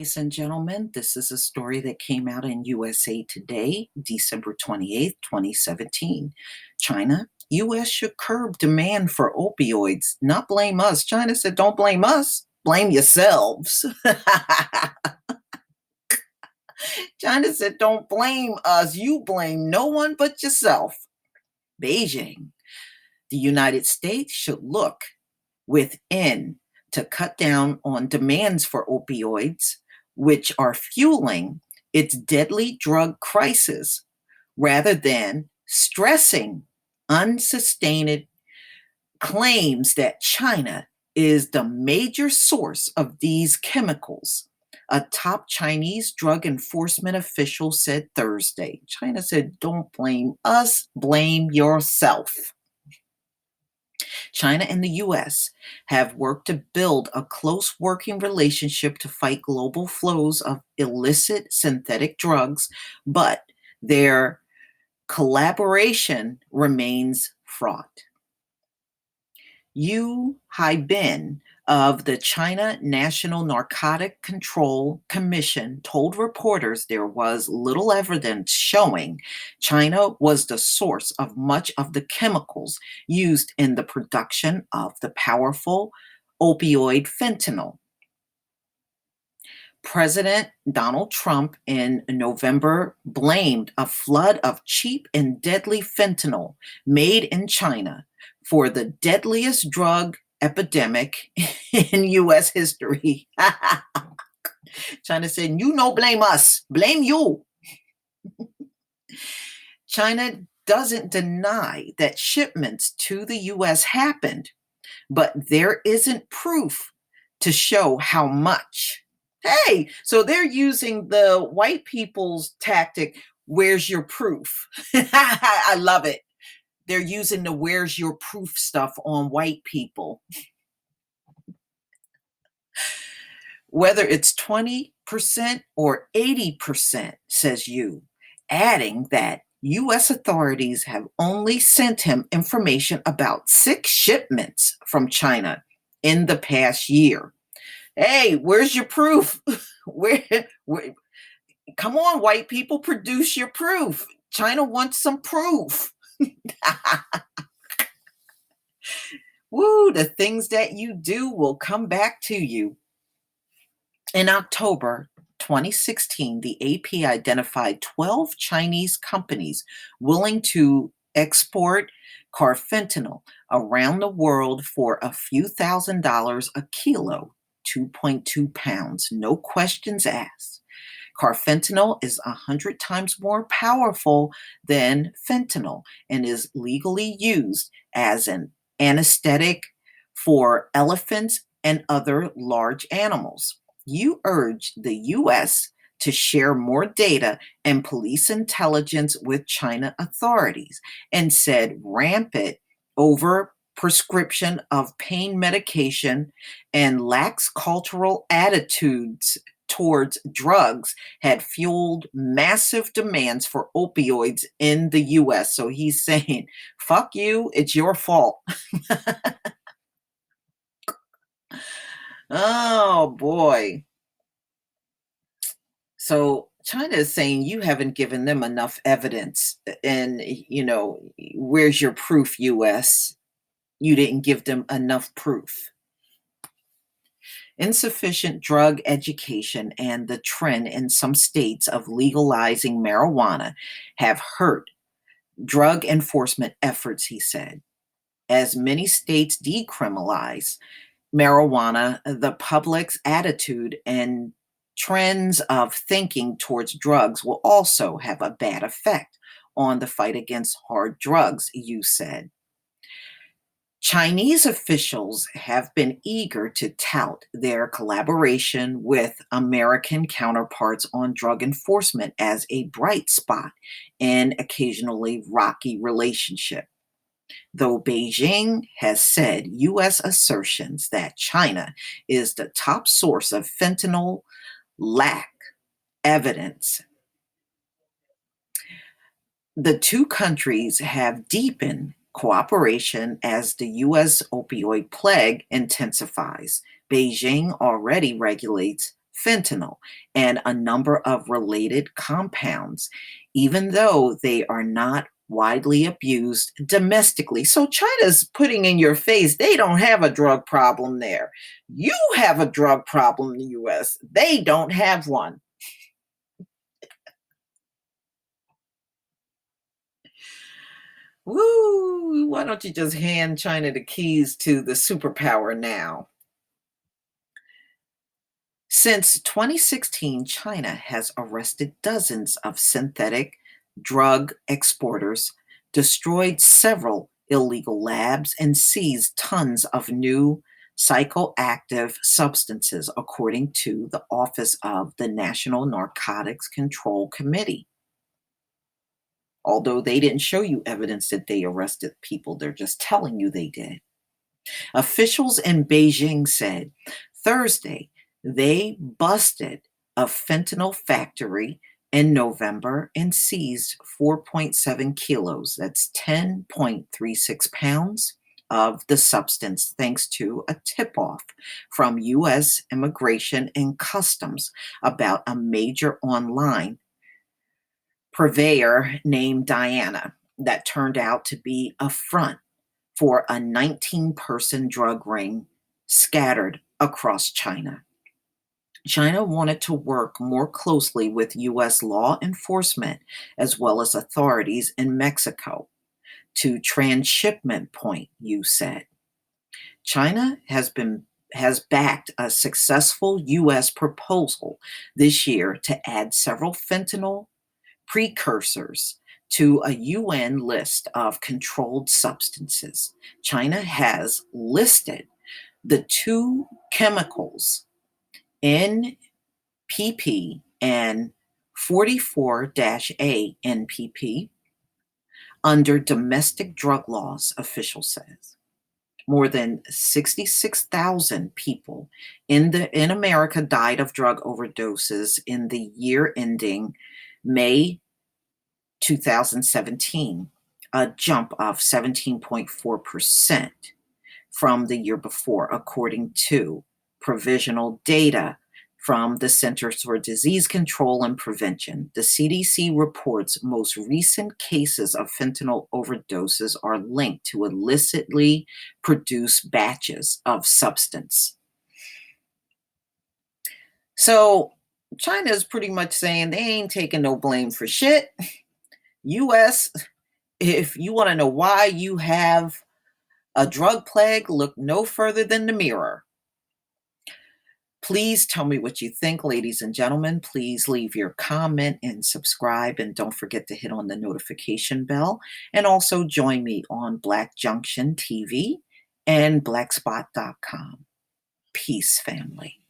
Ladies and gentlemen, this is a story that came out in USA Today, December 28th, 2017. China, US should curb demand for opioids, not blame us. China said, don't blame us, blame yourselves. China said, don't blame us, you blame no one but yourself. Beijing, the United States should look within to cut down on demands for opioids, which are fueling its deadly drug crisis, rather than stressing unsustained claims that China is the major source of these chemicals. A top Chinese drug enforcement official said Thursday. China said, don't blame us, blame yourself. China and the US have worked to build a close working relationship to fight global flows of illicit synthetic drugs, but their collaboration remains fraught. Yu Haibin of the China National Narcotic Control Commission told reporters there was little evidence showing China was the source of much of the chemicals used in the production of the powerful opioid fentanyl. President Donald Trump in November blamed a flood of cheap and deadly fentanyl made in China for the deadliest drug epidemic in U.S. history. China said, you no blame us, blame you. China doesn't deny that shipments to the U.S. happened, but there isn't proof to show how much. Hey, so they're using the white people's tactic, where's your proof? I love it. They're using the where's your proof stuff on white people. Whether it's 20% or 80%, says Yu, adding that U.S. authorities have only sent him information about 6 shipments from China in the past year. Hey, where's your proof? where, come on, white people, produce your proof. China wants some proof. Woo, the things that you do will come back to you. In October 2016, the AP identified 12 Chinese companies willing to export carfentanil around the world for a few $1,000s a kilo, 2.2 pounds, no questions asked. Carfentanil is 100 times more powerful than fentanyl and is legally used as an anesthetic for elephants and other large animals. You urged the U.S. to share more data and police intelligence with China authorities and said rampant over prescription of pain medication and lax cultural attitudes towards drugs had fueled massive demands for opioids in the US. So he's saying, fuck you, it's your fault. Oh boy. So China is saying you haven't given them enough evidence. And, where's your proof, US? You didn't give them enough proof. Insufficient drug education and the trend in some states of legalizing marijuana have hurt drug enforcement efforts, he said. As many states decriminalize marijuana, the public's attitude and trends of thinking towards drugs will also have a bad effect on the fight against hard drugs, Yu said. Chinese officials have been eager to tout their collaboration with American counterparts on drug enforcement as a bright spot in occasionally rocky relationship. Though Beijing has said U.S. assertions that China is the top source of fentanyl lack evidence. The two countries have deepened cooperation as the U.S. opioid plague intensifies. Beijing already regulates fentanyl, and a number of related compounds, even though they are not widely abused domestically. So China's putting in your face they don't have a drug problem there. You have a drug problem in the US. They don't have one. Woo! Why don't you just hand China the keys to the superpower now? Since 2016, China has arrested dozens of synthetic drug exporters, destroyed several illegal labs, and seized tons of new psychoactive substances, according to the Office of the National Narcotics Control Committee. Although they didn't show you evidence that they arrested people, they're just telling you they did. Officials in Beijing said Thursday they busted a fentanyl factory in November and seized 4.7 kilos, that's 10.36 pounds, of the substance, thanks to a tip off from U.S. Immigration and Customs about a major online purveyor named Diana that turned out to be a front for a 19-person drug ring scattered across China. China wanted to work more closely with U.S. law enforcement as well as authorities in Mexico to transshipment point, you said. China has backed a successful U.S. proposal this year to add several fentanyl precursors to a UN list of controlled substances. China has listed the two chemicals NPP and 44-A NPP under domestic drug laws, official says. More than 66,000 people in America died of drug overdoses in the year ending May 2017, a jump of 17.4% from the year before, according to provisional data from the Centers for Disease Control and Prevention. The CDC reports most recent cases of fentanyl overdoses are linked to illicitly produced batches of substance. So China is pretty much saying they ain't taking no blame for shit. US, if you want to know why you have a drug plague, look no further than the mirror. Please tell me what you think, ladies and gentlemen. Please leave your comment and subscribe. And don't forget to hit on the notification bell. And also join me on Black Junction TV and blackspot.com. Peace, family.